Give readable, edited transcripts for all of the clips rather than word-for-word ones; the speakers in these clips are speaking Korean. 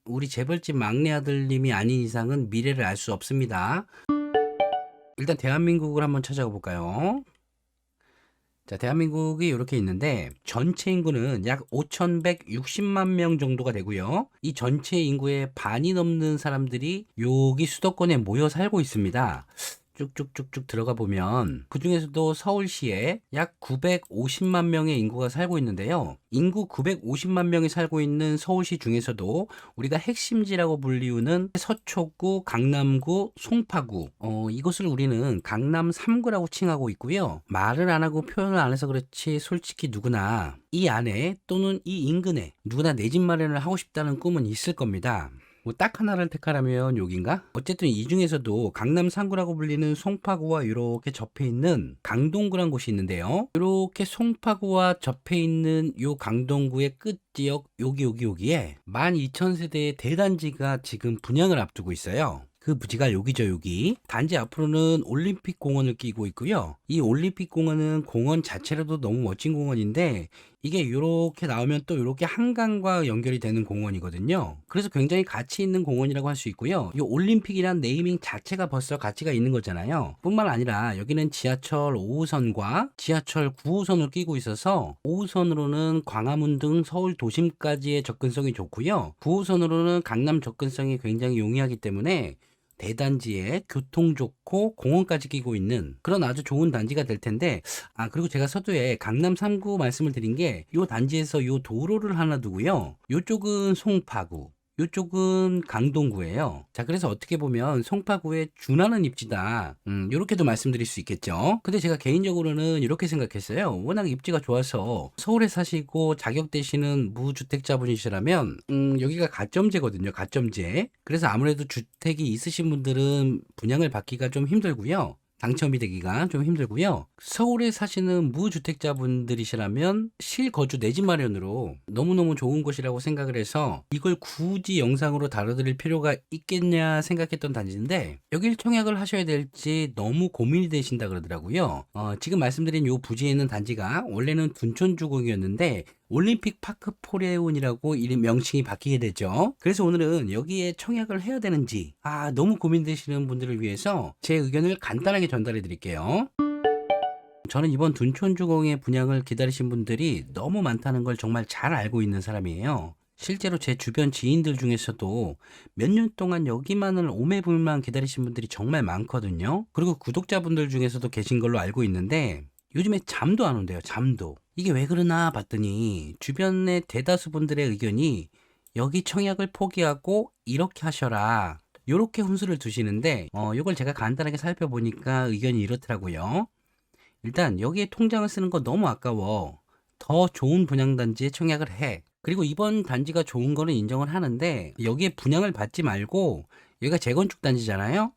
우리 재벌집 막내 아들님이 아닌 이상은 미래를 알 수 없습니다. 일단 대한민국을 한번 찾아가 볼까요? 자, 대한민국이 이렇게 있는데 전체 인구는 약 5,160만 명 정도가 되고요. 이 전체 인구의 반이 넘는 사람들이 여기 수도권에 모여 살고 있습니다. 쭉쭉쭉쭉 들어가 보면 그중에서도 서울시에 약 950만 명의 인구가 살고 있는데요. 인구 950만 명이 살고 있는 서울시 중에서도 우리가 핵심지라고 불리우는 서초구, 강남구, 송파구, 이것을 우리는 강남 3구라고 칭하고 있고요. 말을 안 하고 표현을 안 해서 그렇지 솔직히 누구나 이 안에 또는 이 인근에 누구나 내 집 마련을 하고 싶다는 꿈은 있을 겁니다. 뭐 딱 하나를 택하라면 여긴가? 어쨌든 이 중에서도 강남 3구라고 불리는 송파구와 이렇게 접해 있는 강동구란 곳이 있는데요. 이렇게 송파구와 접해 있는 요 강동구의 끝 지역 여기에 12,000세대의 대단지가 지금 분양을 앞두고 있어요. 그 부지가 여기죠, 여기. 단지 앞으로는 올림픽 공원을 끼고 있고요. 이 올림픽 공원은 공원 자체로도 너무 멋진 공원인데 이게 이렇게 나오면 또 이렇게 한강과 연결이 되는 공원이거든요. 그래서 굉장히 가치 있는 공원이라고 할 수 있고요. 이 올림픽이란 네이밍 자체가 벌써 가치가 있는 거잖아요. 뿐만 아니라 여기는 지하철 5호선과 지하철 9호선을 끼고 있어서 5호선으로는 광화문 등 서울 도심까지의 접근성이 좋고요. 9호선으로는 강남 접근성이 굉장히 용이하기 때문에 대단지에 교통 좋고 공원까지 끼고 있는 그런 아주 좋은 단지가 될 텐데, 그리고 제가 서두에 강남 3구 말씀을 드린 게 요 단지에서 요 도로를 하나 두고요. 요쪽은 송파구, 요쪽은 강동구예요. 자, 그래서 어떻게 보면 송파구에 준하는 입지다. 요렇게도 말씀드릴 수 있겠죠. 근데 제가 개인적으로는 이렇게 생각했어요. 워낙 입지가 좋아서 서울에 사시고 자격 되시는 무주택자분이시라면 여기가 가점제거든요. 가점제. 그래서 아무래도 주택이 있으신 분들은 분양을 받기가 좀 힘들고요. 당첨이 되기가 좀 힘들고요. 서울에 사시는 무주택자분들이시라면 실거주 내 집 마련으로 너무너무 좋은 곳이라고 생각을 해서 이걸 굳이 영상으로 다뤄드릴 필요가 있겠냐 생각했던 단지인데 여길 청약을 하셔야 될지 너무 고민이 되신다 그러더라고요. 지금 말씀드린 요 부지에 있는 단지가 원래는 둔촌주공이었는데 올림픽 파크 포레온이라고 이름 명칭이 바뀌게 되죠. 그래서 오늘은 여기에 청약을 해야 되는지 너무 고민되시는 분들을 위해서 제 의견을 간단하게 전달해 드릴게요. 저는 이번 둔촌주공의 분양을 기다리신 분들이 너무 많다는 걸 정말 잘 알고 있는 사람이에요. 실제로 제 주변 지인들 중에서도 몇 년 동안 여기만을 오매불만 기다리신 분들이 정말 많거든요. 그리고 구독자분들 중에서도 계신 걸로 알고 있는데 요즘에 잠도 안 온대요. 잠도. 이게 왜 그러나 봤더니 주변의 대다수 분들의 의견이 여기 청약을 포기하고 이렇게 하셔라, 요렇게 훈수를 두시는데 요걸 제가 간단하게 살펴보니까 의견이 이렇더라고요. 일단 여기에 통장을 쓰는 거 너무 아까워. 더 좋은 분양단지에 청약을 해. 그리고 이번 단지가 좋은 거는 인정을 하는데 여기에 분양을 받지 말고 여기가 재건축 단지잖아요.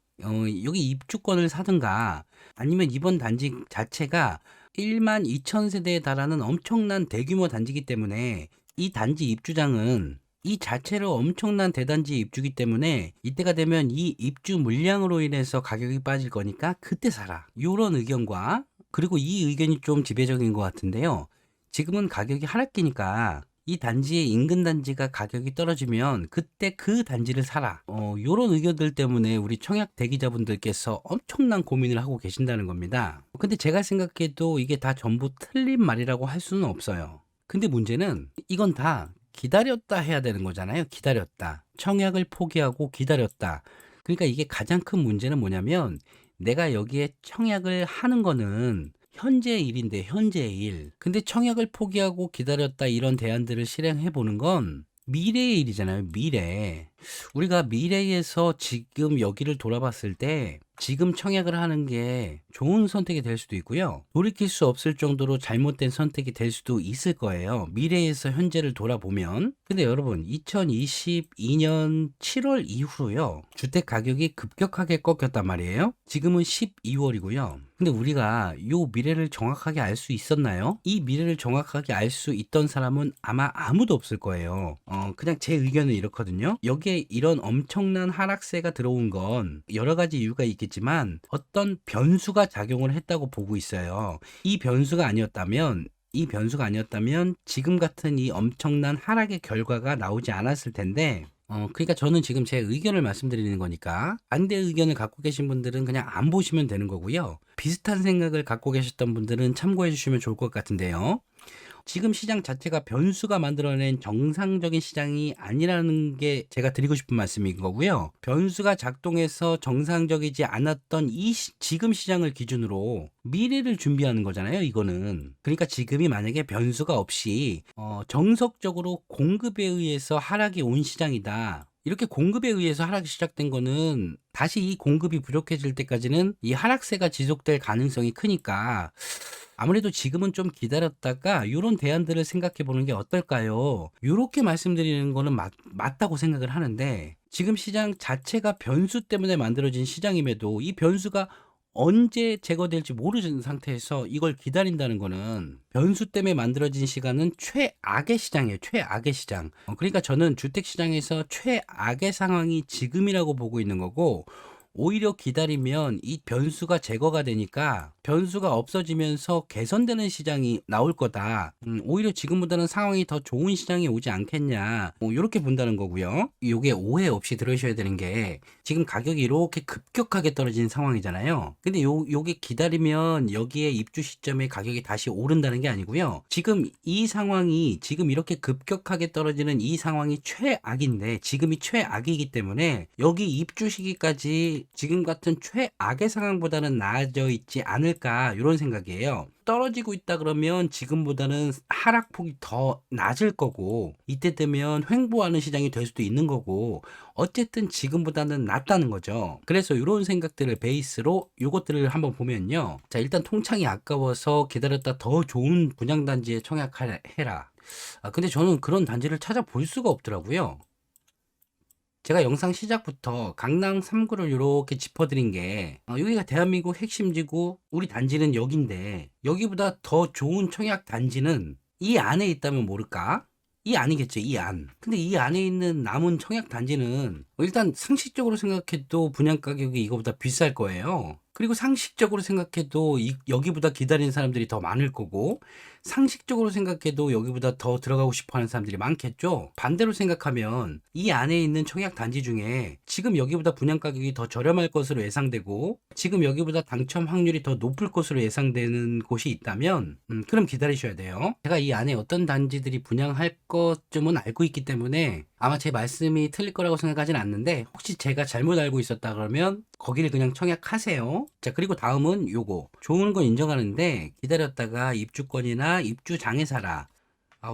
여기 입주권을 사든가 아니면 이번 단지 자체가 12,000세대에 달하는 엄청난 대규모 단지이기 때문에 이 단지 입주장은 이 자체로 엄청난 대단지 입주기 때문에 이때가 되면 이 입주 물량으로 인해서 가격이 빠질 거니까 그때 사라. 요런 의견과 그리고 이 의견이 좀 지배적인 것 같은데요. 지금은 가격이 하락기니까 이 단지의 인근 단지가 가격이 떨어지면 그때 그 단지를 사라. 요런 의견들 때문에 우리 청약 대기자분들께서 엄청난 고민을 하고 계신다는 겁니다. 근데 제가 생각해도 이게 다 전부 틀린 말이라고 할 수는 없어요. 근데 문제는 이건 다 기다렸다 해야 되는 거잖아요. 기다렸다. 청약을 포기하고 기다렸다. 그러니까 이게 가장 큰 문제는 뭐냐면 내가 여기에 청약을 하는 거는 현재의 일인데 현재의 일. 근데 청약을 포기하고 기다렸다 이런 대안들을 실행해 보는 건 미래의 일이잖아요. 미래. 우리가 미래에서 지금 여기를 돌아봤을 때 지금 청약을 하는 게 좋은 선택이 될 수도 있고요. 돌이킬 수 없을 정도로 잘못된 선택이 될 수도 있을 거예요. 미래에서 현재를 돌아보면. 근데 여러분 2022년 7월 이후로요. 주택 가격이 급격하게 꺾였단 말이에요. 지금은 12월이고요. 근데 우리가 요 미래를 정확하게 알 수 있었나요? 이 미래를 정확하게 알 수 있던 사람은 아마 아무도 없을 거예요. 그냥 제 의견은 이렇거든요. 여기에 이런 엄청난 하락세가 들어온 건 여러 가지 이유가 있겠지만 어떤 변수가 작용을 했다고 보고 있어요. 이 변수가 아니었다면 지금 같은 이 엄청난 하락의 결과가 나오지 않았을 텐데 그러니까 저는 지금 제 의견을 말씀드리는 거니까 반대 의견을 갖고 계신 분들은 그냥 안 보시면 되는 거고요. 비슷한 생각을 갖고 계셨던 분들은 참고해 주시면 좋을 것 같은데요. 지금 시장 자체가 변수가 만들어낸 정상적인 시장이 아니라는 게 제가 드리고 싶은 말씀인 거고요. 변수가 작동해서 정상적이지 않았던 지금 시장을 기준으로 미래를 준비하는 거잖아요, 이거는. 그러니까 지금이 만약에 변수가 없이 정석적으로 공급에 의해서 하락이 온 시장이다. 이렇게 공급에 의해서 하락이 시작된 거는 다시 이 공급이 부족해질 때까지는 이 하락세가 지속될 가능성이 크니까 아무래도 지금은 좀 기다렸다가 이런 대안들을 생각해 보는 게 어떨까요? 이렇게 말씀드리는 거는 맞다고 생각을 하는데 지금 시장 자체가 변수 때문에 만들어진 시장임에도 이 변수가 언제 제거될지 모르는 상태에서 이걸 기다린다는 거는 변수 때문에 만들어진 시간은 최악의 시장이에요. 최악의 시장. 그러니까 저는 주택시장에서 최악의 상황이 지금이라고 보고 있는 거고 오히려 기다리면 이 변수가 제거가 되니까 변수가 없어지면서 개선되는 시장이 나올 거다. 오히려 지금보다는 상황이 더 좋은 시장이 오지 않겠냐. 이렇게 본다는 거고요. 이게 오해 없이 들으셔야 되는 게 지금 가격이 이렇게 급격하게 떨어진 상황이잖아요. 근데 요게 기다리면 여기에 입주 시점에 가격이 다시 오른다는 게 아니고요. 지금 이 상황이 지금 이렇게 급격하게 떨어지는 이 상황이 최악인데 지금이 최악이기 때문에 여기 입주 시기까지 지금 같은 최악의 상황보다는 나아져 있지 않을까 이런 생각이에요. 떨어지고 있다 그러면 지금보다는 하락폭이 더 낮을 거고 이때 되면 횡보하는 시장이 될 수도 있는 거고 어쨌든 지금보다는 낫다는 거죠. 그래서 이런 생각들을 베이스로 요것들을 한번 보면요. 자, 일단 통창이 아까워서 기다렸다 더 좋은 분양단지에 청약해라. 근데 저는 그런 단지를 찾아볼 수가 없더라고요. 제가 영상 시작부터 강남 3구를 이렇게 짚어드린 게 여기가 대한민국 핵심지구 우리 단지는 여긴데 여기보다 더 좋은 청약 단지는 이 안에 있다면 모를까? 이 안이겠죠, 이 안. 근데 이 안에 있는 남은 청약 단지는 일단 상식적으로 생각해도 분양 가격이 이거보다 비쌀 거예요. 그리고 상식적으로 생각해도 여기보다 기다리는 사람들이 더 많을 거고 상식적으로 생각해도 여기보다 더 들어가고 싶어 하는 사람들이 많겠죠. 반대로 생각하면 이 안에 있는 청약 단지 중에 지금 여기보다 분양 가격이 더 저렴할 것으로 예상되고 지금 여기보다 당첨 확률이 더 높을 것으로 예상되는 곳이 있다면 그럼 기다리셔야 돼요. 제가 이 안에 어떤 단지들이 분양할 것쯤은 알고 있기 때문에 아마 제 말씀이 틀릴 거라고 생각하진 않는데 혹시 제가 잘못 알고 있었다 그러면 거기를 그냥 청약하세요. 자, 그리고 다음은 요거. 좋은 건 인정하는데 기다렸다가 입주권이나 입주 장애 사라.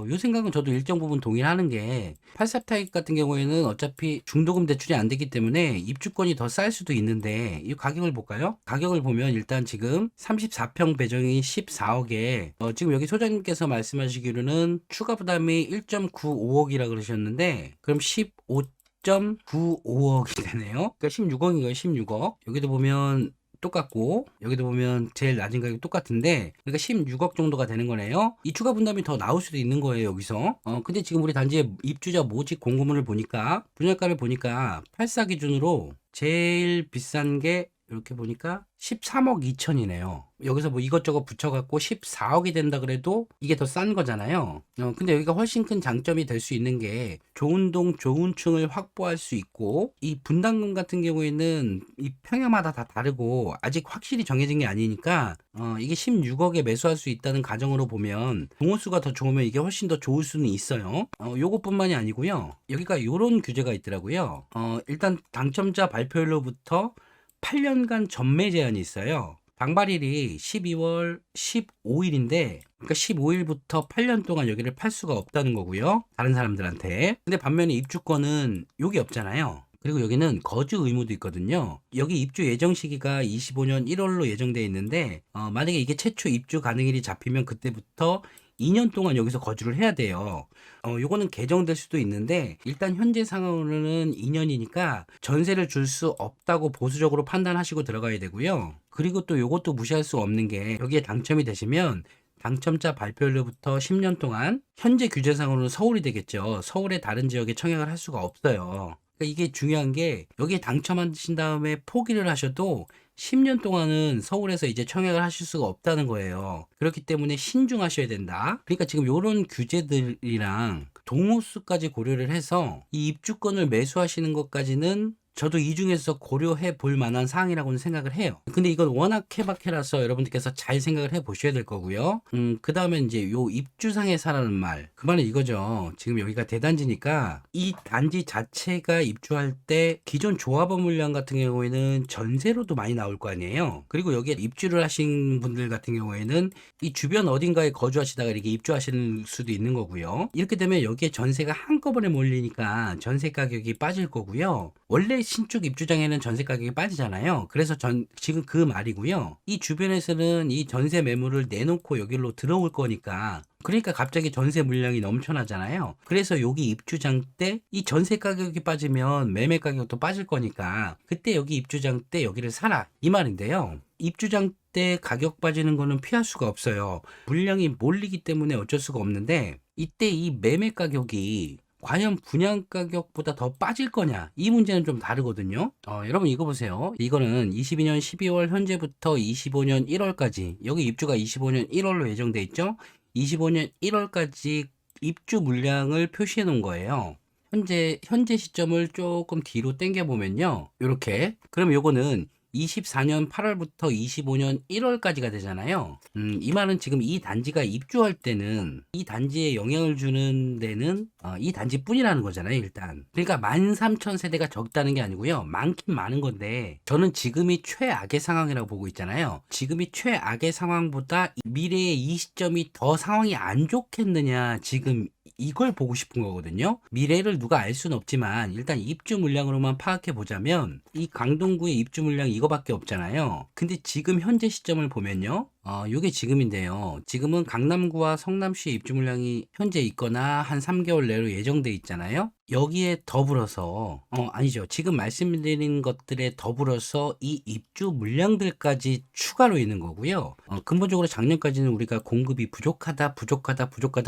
요 생각은 저도 일정 부분 동의하는 게 84타입 같은 경우에는 어차피 중도금 대출이 안 되기 때문에 입주권이 더 쌀 수도 있는데 이 가격을 볼까요? 가격을 보면 일단 지금 34평 배정이 14억에 지금 여기 소장님께서 말씀하시기로는 추가 부담이 1.95억이라 그러셨는데 그럼 15.95억이 되네요. 그러니까 16억인 거예요. 16억. 여기도 보면 똑같고 여기도 보면 제일 낮은 가격이 똑같은데 그러니까 16억 정도가 되는 거네요. 이 추가 분담이 더 나올 수도 있는 거예요, 여기서. 근데 지금 우리 단지의 입주자 모집 공고문을 보니까 분양가를 보니까 84 기준으로 제일 비싼 게 이렇게 보니까 13억 2천이네요. 여기서 뭐 이것저것 붙여갖고 14억이 된다 그래도 이게 더 싼 거잖아요. 근데 여기가 훨씬 큰 장점이 될 수 있는 게 좋은 동, 좋은 층을 확보할 수 있고 이 분담금 같은 경우에는 이 평야마다 다 다르고 아직 확실히 정해진 게 아니니까 이게 16억에 매수할 수 있다는 가정으로 보면 동호수가 더 좋으면 이게 훨씬 더 좋을 수는 있어요. 요것뿐만이 아니고요. 여기가 요런 규제가 있더라고요. 일단 당첨자 발표일로부터 8년간 전매 제한이 있어요. 방발일이 12월 15일인데 그러니까 15일부터 8년 동안 여기를 팔 수가 없다는 거고요. 다른 사람들한테. 근데 반면에 입주권은 여기 없잖아요. 그리고 여기는 거주 의무도 있거든요. 여기 입주 예정 시기가 25년 1월로 예정되어 있는데 만약에 이게 최초 입주 가능일이 잡히면 그때부터 2년 동안 여기서 거주를 해야 돼요. 요거는 개정될 수도 있는데 일단 현재 상황으로는 2년이니까 전세를 줄 수 없다고 보수적으로 판단하시고 들어가야 되고요. 그리고 또 요것도 무시할 수 없는 게 여기에 당첨이 되시면 당첨자 발표일로부터 10년 동안 현재 규제상으로는 서울이 되겠죠. 서울의 다른 지역에 청약을 할 수가 없어요. 그러니까 이게 중요한 게 여기에 당첨하신 다음에 포기를 하셔도 10년 동안은 서울에서 이제 청약을 하실 수가 없다는 거예요. 그렇기 때문에 신중하셔야 된다. 그러니까 지금 이런 규제들이랑 동호수까지 고려를 해서 이 입주권을 매수하시는 것까지는 저도 이 중에서 고려해 볼 만한 사항이라고는 생각을 해요. 근데 이건 워낙 케바케라서 여러분들께서 잘 생각을 해 보셔야 될 거고요. 그 다음에 이제 요 입주상해사라는 말. 그 말은 이거죠. 지금 여기가 대단지니까 이 단지 자체가 입주할 때 기존 조합원 물량 같은 경우에는 전세로도 많이 나올 거 아니에요. 그리고 여기에 입주를 하신 분들 같은 경우에는 이 주변 어딘가에 거주하시다가 이렇게 입주하시는 수도 있는 거고요. 이렇게 되면 여기에 전세가 한꺼번에 몰리니까 전세 가격이 빠질 거고요. 원래 신축 입주장에는 전세 가격이 빠지잖아요. 그래서 지금 그 말이고요. 이 주변에서는 이 전세 매물을 내놓고 여기로 들어올 거니까 그러니까 갑자기 전세 물량이 넘쳐나잖아요. 그래서 여기 입주장 때 이 전세 가격이 빠지면 매매 가격도 빠질 거니까 그때 여기 입주장 때 여기를 사라 이 말인데요. 입주장 때 가격 빠지는 거는 피할 수가 없어요. 물량이 몰리기 때문에 어쩔 수가 없는데 이때 이 매매 가격이 과연 분양 가격보다 더 빠질 거냐 이 문제는 좀 다르거든요. 여러분 이거 보세요. 이거는 22년 12월 현재부터 25년 1월까지 여기 입주가 25년 1월로 예정돼 있죠. 25년 1월까지 입주 물량을 표시해 놓은 거예요. 현재 시점을 조금 뒤로 당겨 보면요. 이렇게 그럼 요거는 24년 8월부터 25년 1월까지가 되잖아요. 이 말은 지금 이 단지가 입주할 때는 이 단지에 영향을 주는 데는 이 단지뿐이라는 거잖아요, 일단. 그러니까 13,000세대가 적다는 게 아니고요. 많긴 많은 건데 저는 지금이 최악의 상황이라고 보고 있잖아요. 지금이 최악의 상황보다 미래의 이 시점이 더 상황이 안 좋겠느냐, 지금 이걸 보고 싶은 거거든요. 미래를 누가 알 수는 없지만 일단 입주 물량으로만 파악해 보자면 이 강동구의 입주 물량이 이거밖에 없잖아요. 근데 지금 현재 시점을 보면요. 요게 지금인데요. 지금은 강남구와 성남시의 입주 물량이 현재 있거나 한 3개월 내로 예정돼 있잖아요. 여기에 더불어서 아니죠. 지금 말씀드린 것들에 더불어서 이 입주 물량들까지 추가로 있는 거고요. 근본적으로 작년까지는 우리가 공급이 부족하다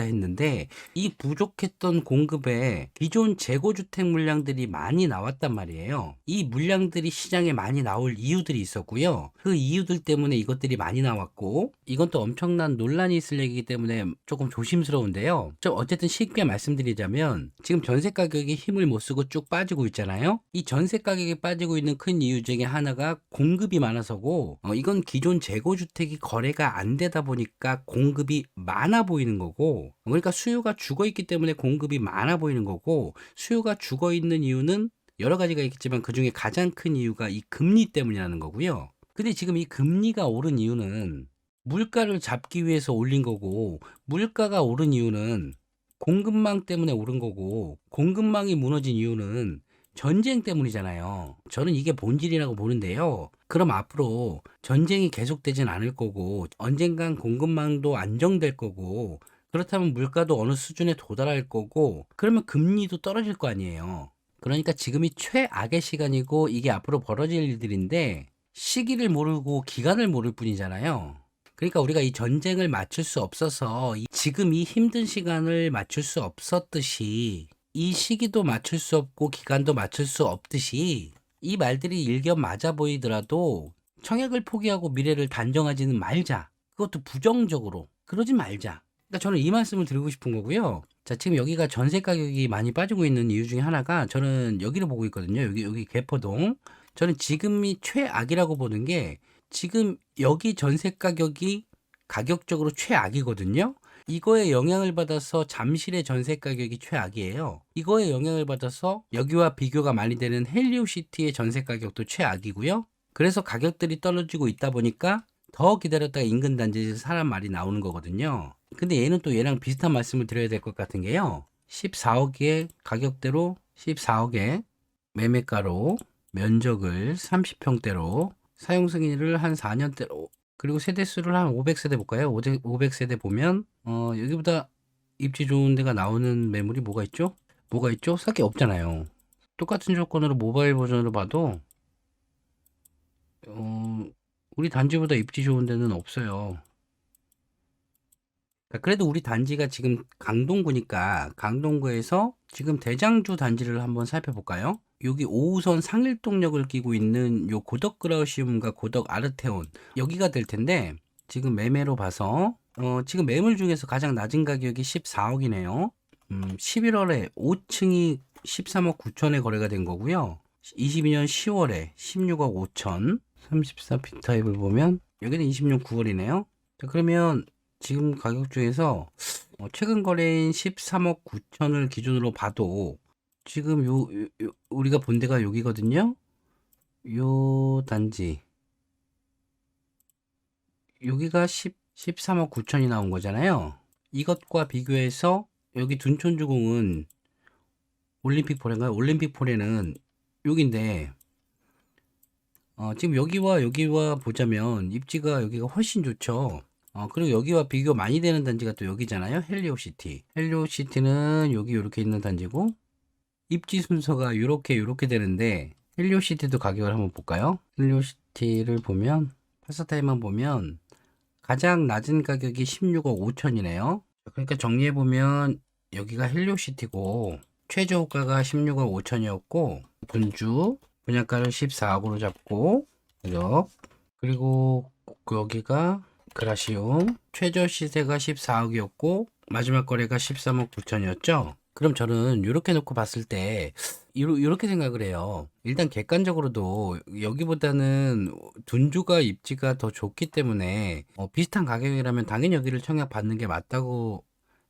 했는데 이 부족했던 공급에 기존 재고주택 물량들이 많이 나왔단 말이에요. 이 물량들이 시장에 많이 나올 이유들이 있었고요. 그 이유들 때문에 이것들이 많이 나왔고 이건 또 엄청난 논란이 있을 얘기이기 때문에 조금 조심스러운데요. 좀 어쨌든 쉽게 말씀드리자면 지금 전세 가격이 힘을 못 쓰고 쭉 빠지고 있잖아요. 이 전세 가격이 빠지고 있는 큰 이유 중에 하나가 공급이 많아서고 이건 기존 재고주택이 거래가 안 되다 보니까 공급이 많아 보이는 거고 그러니까 수요가 죽어 있기 때문에 공급이 많아 보이는 거고 수요가 죽어 있는 이유는 여러 가지가 있겠지만 그중에 가장 큰 이유가 이 금리 때문이라는 거고요. 근데 지금 이 금리가 오른 이유는 물가를 잡기 위해서 올린 거고 물가가 오른 이유는 공급망 때문에 오른 거고 공급망이 무너진 이유는 전쟁 때문이잖아요. 저는 이게 본질이라고 보는데요. 그럼 앞으로 전쟁이 계속되진 않을 거고 언젠간 공급망도 안정될 거고 그렇다면 물가도 어느 수준에 도달할 거고 그러면 금리도 떨어질 거 아니에요. 그러니까 지금이 최악의 시간이고 이게 앞으로 벌어질 일들인데 시기를 모르고 기간을 모를 뿐이잖아요. 그러니까 우리가 이 전쟁을 맞출 수 없어서 지금 이 힘든 시간을 맞출 수 없었듯이 이 시기도 맞출 수 없고 기간도 맞출 수 없듯이 이 말들이 일견 맞아 보이더라도 청약을 포기하고 미래를 단정하지는 말자. 그것도 부정적으로. 그러지 말자. 그러니까 저는 이 말씀을 드리고 싶은 거고요. 자, 지금 여기가 전세 가격이 많이 빠지고 있는 이유 중에 하나가 저는 여기를 보고 있거든요. 여기 개포동. 저는 지금이 최악이라고 보는 게 지금 여기 전세 가격이 가격적으로 최악이거든요. 이거에 영향을 받아서 잠실의 전세 가격이 최악이에요. 이거에 영향을 받아서 여기와 비교가 많이 되는 헬리오시티의 전세 가격도 최악이고요. 그래서 가격들이 떨어지고 있다 보니까 더 기다렸다가 인근 단지에서 사람 말이 나오는 거거든요. 근데 얘는 또 얘랑 비슷한 말씀을 드려야 될 것 같은 게요. 14억의 가격대로 14억의 매매가로 면적을 30평대로 사용 승인을 한 4년대로 그리고 세대수를 한 500세대 볼까요? 500세대 보면 여기보다 입지 좋은 데가 나오는 매물이 뭐가 있죠? 뭐가 있죠? 싹이 없잖아요. 똑같은 조건으로 모바일 버전으로 봐도 우리 단지보다 입지 좋은 데는 없어요. 그래도 우리 단지가 지금 강동구니까 강동구에서 지금 대장주 단지를 한번 살펴볼까요? 여기 5호선 상일동역을 끼고 있는 요 고덕그라시움과 고덕 아르테온 여기가 될 텐데 지금 매매로 봐서 지금 매물 중에서 가장 낮은 가격이 14억이네요. 11월에 5층이 13억 9천에 거래가 된 거고요. 22년 10월에 16억 5천, 34 B타입을 보면 여기는 26년 9월이네요. 자, 그러면 지금 가격 중에서 최근 거래인 13억 9천을 기준으로 봐도 지금 우리가 본 데가 여기거든요. 요 단지 여기가 13억 9천이 나온 거잖아요. 이것과 비교해서 여기 둔촌주공은 올림픽폴인가요? 올림픽폴에는 여기인데 지금 여기와 보자면 입지가 여기가 훨씬 좋죠. 그리고 여기와 비교 많이 되는 단지가 또 여기잖아요. 헬리오시티. 헬리오시티는 여기 이렇게 있는 단지고 입지 순서가 이렇게 되는데 헬리오시티도 가격을 한번 볼까요? 헬리오시티를 보면 파스타임만 보면 가장 낮은 가격이 16억 5천이네요. 그러니까 정리해보면 여기가 헬리오시티고 최저호가가 16억 5천이었고 분주 분양가를 14억으로 잡고 그리고 여기가 그라시움 최저 시세가 14억이었고 마지막 거래가 13억 9천이었죠. 그럼 저는 이렇게 놓고 봤을 때 이렇게 생각을 해요. 일단 객관적으로도 여기보다는 둔주가 입지가 더 좋기 때문에 비슷한 가격이라면 당연히 여기를 청약 받는 게 맞다고,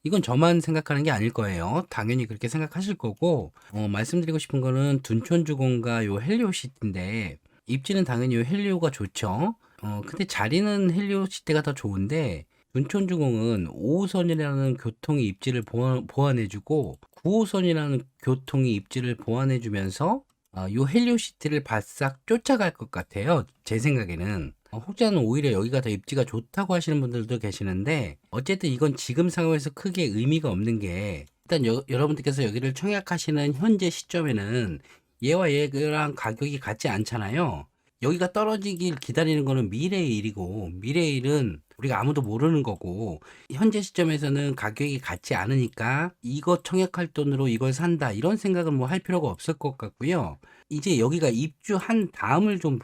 이건 저만 생각하는 게 아닐 거예요. 당연히 그렇게 생각하실 거고, 말씀드리고 싶은 거는 둔촌주공과 요 헬리오시티인데 입지는 당연히 요 헬리오가 좋죠. 근데 자리는 헬리오시티가 더 좋은데 둔촌주공은 5호선이라는 교통의 입지를 보완해주고 9호선이라는 교통의 입지를 보완해주면서 요 헬리오시티를 바싹 쫓아갈 것 같아요. 제 생각에는. 혹자는 오히려 여기가 더 입지가 좋다고 하시는 분들도 계시는데 어쨌든 이건 지금 상황에서 크게 의미가 없는 게 일단 여러분들께서 여기를 청약하시는 현재 시점에는 얘와 얘랑 가격이 같지 않잖아요. 여기가 떨어지길 기다리는 거는 미래의 일이고 미래의 일은 우리가 아무도 모르는 거고 현재 시점에서는 가격이 같지 않으니까 이거 청약할 돈으로 이걸 산다 이런 생각은 뭐 할 필요가 없을 것 같고요. 이제 여기가 입주한 다음을 좀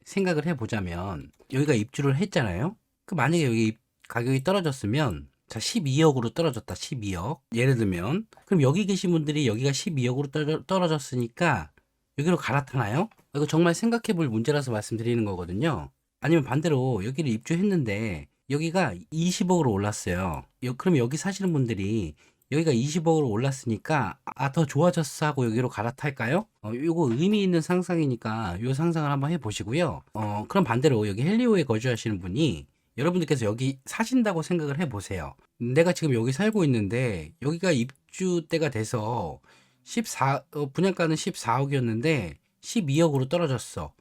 생각을 해보자면 여기가 입주를 했잖아요. 그 만약에 여기 가격이 떨어졌으면 자 12억으로 떨어졌다 12억 예를 들면 그럼 여기 계신 분들이 여기가 12억으로 떨어졌으니까 여기로 갈아타나요? 이거 정말 생각해 볼 문제라서 말씀드리는 거거든요. 아니면 반대로 여기를 입주했는데 여기가 20억으로 올랐어요. 그럼 여기 사시는 분들이 여기가 20억으로 올랐으니까 더 좋아졌어 하고 여기로 갈아탈까요? 요거 의미 있는 상상이니까 요 상상을 한번 해보시고요. 그럼 반대로 여기 헬리오에 거주하시는 분이 여러분들께서 여기 사신다고 생각을 해보세요. 내가 지금 여기 살고 있는데 여기가 입주 때가 돼서 분양가는 14억이었는데 12억으로 떨어졌어.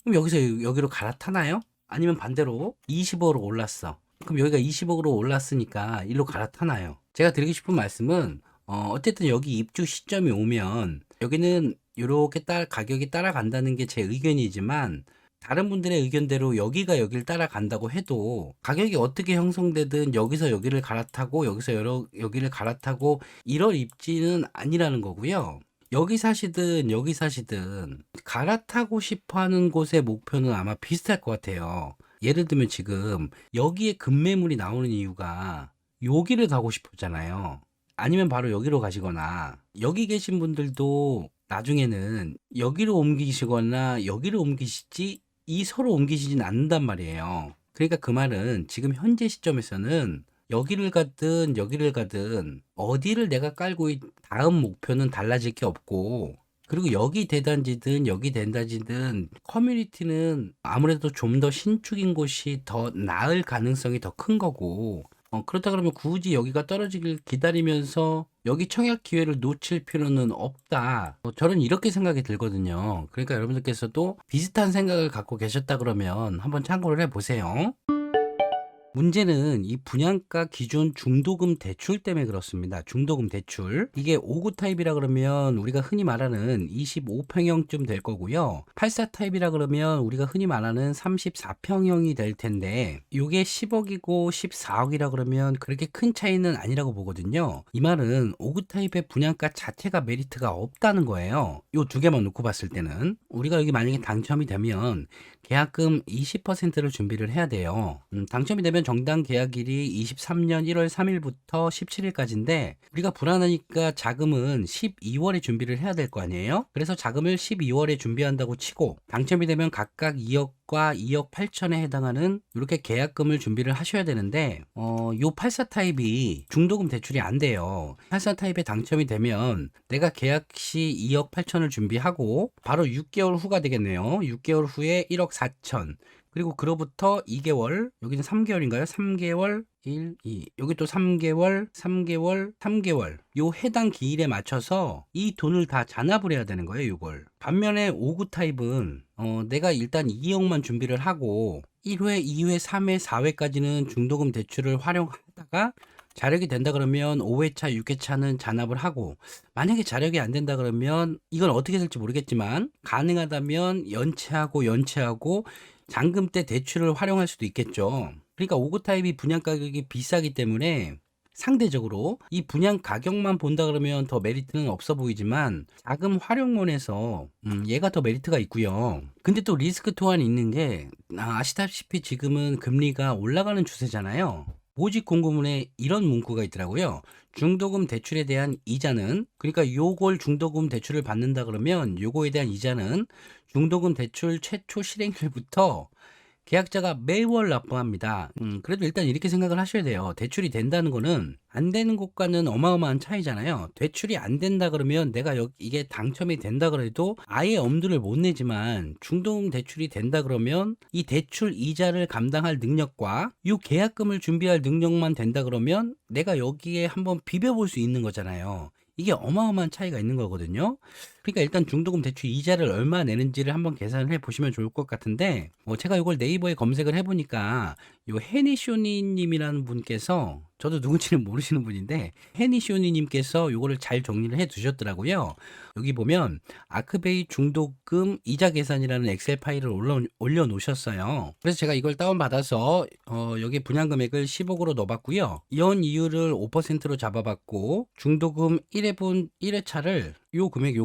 그럼 여기서 여기로 갈아타나요? 아니면 반대로 20억으로 올랐어. 그럼 여기가 20억으로 올랐으니까 일로 갈아타나요? 제가 드리고 싶은 말씀은 어쨌든 여기 입주 시점이 오면 여기는 이렇게 가격이 따라간다는 게 제 의견이지만 다른 분들의 의견대로 여기가 여기를 따라간다고 해도 가격이 어떻게 형성되든 여기서 여기를 갈아타고 여기서 여기를 갈아타고 이럴 입지는 아니라는 거고요. 여기 사시든 여기 사시든 갈아타고 싶어하는 곳의 목표는 아마 비슷할 것 같아요. 예를 들면 지금 여기에 급매물이 나오는 이유가 여기를 가고 싶었잖아요. 아니면 바로 여기로 가시거나 여기 계신 분들도 나중에는 여기로 옮기시거나 여기로 옮기시지 이 서로 옮기시진 않는단 말이에요. 그러니까 그 말은 지금 현재 시점에서는 여기를 가든 여기를 가든 어디를 내가 깔고 다음 목표는 달라질 게 없고 그리고 여기 대단지든 여기 대단지든 커뮤니티는 아무래도 좀 더 신축인 곳이 더 나을 가능성이 더 큰 거고 그렇다 그러면 굳이 여기가 떨어지길 기다리면서 여기 청약 기회를 놓칠 필요는 없다. 저는 이렇게 생각이 들거든요. 그러니까 여러분들께서도 비슷한 생각을 갖고 계셨다 그러면 한번 참고를 해보세요. 문제는 이 분양가 기준 중도금 대출 때문에 그렇습니다. 중도금 대출. 이게 5구 타입이라 그러면 우리가 흔히 말하는 25평형쯤 될 거고요. 84 타입이라 그러면 우리가 흔히 말하는 34평형이 될 텐데 이게 10억이고 14억이라 그러면 그렇게 큰 차이는 아니라고 보거든요. 이 말은 5구 타입의 분양가 자체가 메리트가 없다는 거예요. 이 두 개만 놓고 봤을 때는 우리가 여기 만약에 당첨이 되면 계약금 20%를 준비를 해야 돼요. 당첨이 되면 그러면 정당 계약일이 23년 1월 3일부터 17일까지인데 우리가 불안하니까 자금은 12월에 준비를 해야 될 거 아니에요? 그래서 자금을 12월에 준비한다고 치고 당첨이 되면 각각 2억과 2억 8천에 해당하는 이렇게 계약금을 준비를 하셔야 되는데 요 84 타입이 중도금 대출이 안 돼요. 84 타입에 당첨이 되면 내가 계약 시 2억 8천을 준비하고 바로 6개월 후가 되겠네요. 6개월 후에 1억 4천, 그리고 그로부터 2개월, 여기는 3개월인가요? 3개월, 1, 2. 여기 또 3개월, 3개월, 3개월. 요 해당 기일에 맞춰서 이 돈을 다 잔압을 해야 되는 거예요, 이걸. 반면에 59 타입은 내가 일단 2억만 준비를 하고 1회, 2회, 3회, 4회까지는 중도금 대출을 활용하다가 자력이 된다 그러면 5회차, 6회차는 잔압을 하고, 만약에 자력이 안 된다 그러면 이건 어떻게 될지 모르겠지만 가능하다면 연체하고 잔금 때 대출을 활용할 수도 있겠죠. 그러니까 59 타입이 분양 가격이 비싸기 때문에 상대적으로 이 분양 가격만 본다 그러면 더 메리트는 없어 보이지만 자금 활용론에서 얘가 더 메리트가 있고요. 근데 또 리스크 또한 있는 게 아시다시피 지금은 금리가 올라가는 추세잖아요. 모집 공고문에 이런 문구가 있더라고요. 중도금 대출에 대한 이자는, 그러니까 요걸 중도금 대출을 받는다 그러면 요거에 대한 이자는 중도금 대출 최초 실행일부터 계약자가 매월 납부합니다. 그래도 일단 이렇게 생각을 하셔야 돼요. 대출이 된다는 거는 안 되는 것과는 어마어마한 차이잖아요. 대출이 안 된다 그러면 내가 이게 당첨이 된다 그래도 아예 엄두를 못 내지만 중도금 대출이 된다 그러면 이 대출 이자를 감당할 능력과 이 계약금을 준비할 능력만 된다 그러면 내가 여기에 한번 비벼볼 수 있는 거잖아요. 이게 어마어마한 차이가 있는 거거든요. 그러니까 일단 중도금 대출 이자를 얼마 내는지를 한번 계산을 해 보시면 좋을 것 같은데, 제가 이걸 네이버에 검색을 해보니까 요 해니쇼니님이라는 분께서, 저도 누군지는 모르시는 분인데 해니쇼니님께서 요거를 잘 정리를 해 두셨더라고요. 여기 보면 아크베이 중도금 이자 계산이라는 엑셀 파일을 올려 놓으셨어요. 그래서 제가 이걸 다운받아서 여기 분양 금액을 10억으로 넣어봤고요. 연 이율을 5%로 잡아봤고 중도금 1회분 1회차를 요 금액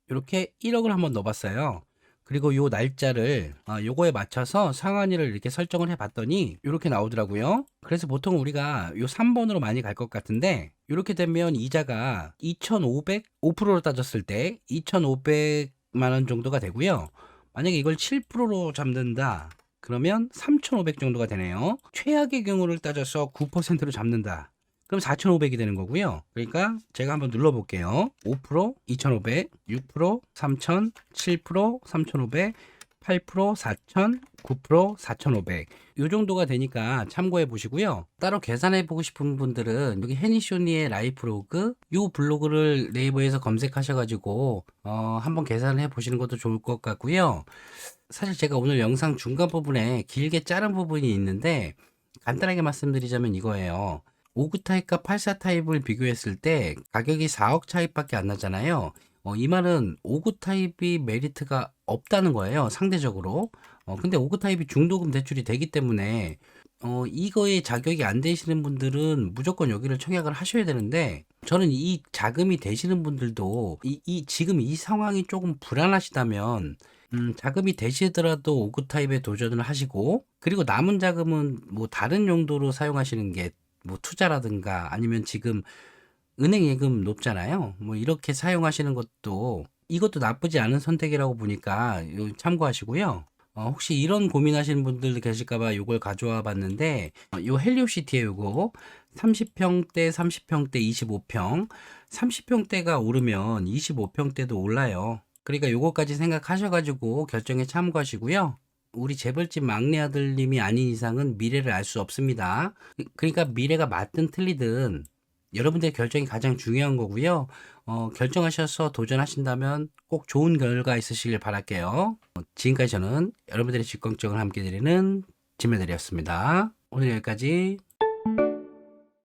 이렇게 1억을 한번 넣어봤어요. 그리고 요 날짜를 요거에 맞춰서 상한일을 이렇게 설정을 해봤더니 이렇게 나오더라고요. 그래서 보통 우리가 요 3번으로 많이 갈 것 같은데, 이렇게 되면 이자가 2,500, 5%로 따졌을 때 2,500만 원 정도가 되고요. 만약에 이걸 7%로 잡는다 그러면 3,500 정도가 되네요. 최악의 경우를 따져서 9%로 잡는다 그럼 4,500이 되는 거고요. 그러니까 제가 한번 눌러볼게요. 5% 2,500, 6% 3,000, 7% 3,500, 8% 4,000, 9% 4,500. 이 정도가 되니까 참고해 보시고요. 따로 계산해 보고 싶은 분들은 여기 해니쇼니의 라이프로그 이 블로그를 네이버에서 검색하셔가지고 한번 계산을 해 보시는 것도 좋을 것 같고요. 사실 제가 오늘 영상 중간 부분에 길게 자른 부분이 있는데 간단하게 말씀드리자면 이거예요. 59 타입과 84 타입을 비교했을 때 가격이 4억 차이밖에 안 나잖아요. 이 말은 59 타입이 메리트가 없다는 거예요, 상대적으로. 근데 59 타입이 중도금 대출이 되기 때문에 이거에 자격이 안 되시는 분들은 무조건 여기를 청약을 하셔야 되는데, 저는 이 자금이 되시는 분들도 지금 이 상황이 조금 불안하시다면 자금이 되시더라도 59 타입에 도전을 하시고, 그리고 남은 자금은 뭐 다른 용도로 사용하시는 게 뭐 투자라든가 아니면 지금 은행 예금 높잖아요. 뭐 이렇게 사용하시는 것도 이것도 나쁘지 않은 선택이라고 보니까 참고하시고요. 혹시 이런 고민하시는 분들 계실까봐 이걸 가져와 봤는데, 요 헬리오시티에 요거 30평대, 30평대, 25평, 30평대가 오르면 25평대도 올라요. 그러니까 요거까지 생각하셔가지고 결정에 참고하시고요. 우리 재벌집 막내 아들님이 아닌 이상은 미래를 알 수 없습니다. 그러니까 미래가 맞든 틀리든 여러분들의 결정이 가장 중요한 거고요. 결정하셔서 도전하신다면 꼭 좋은 결과 있으시길 바랄게요. 지금까지 저는 여러분들의 직권적을 함께 드리는 진매들이었습니다. 오늘 여기까지.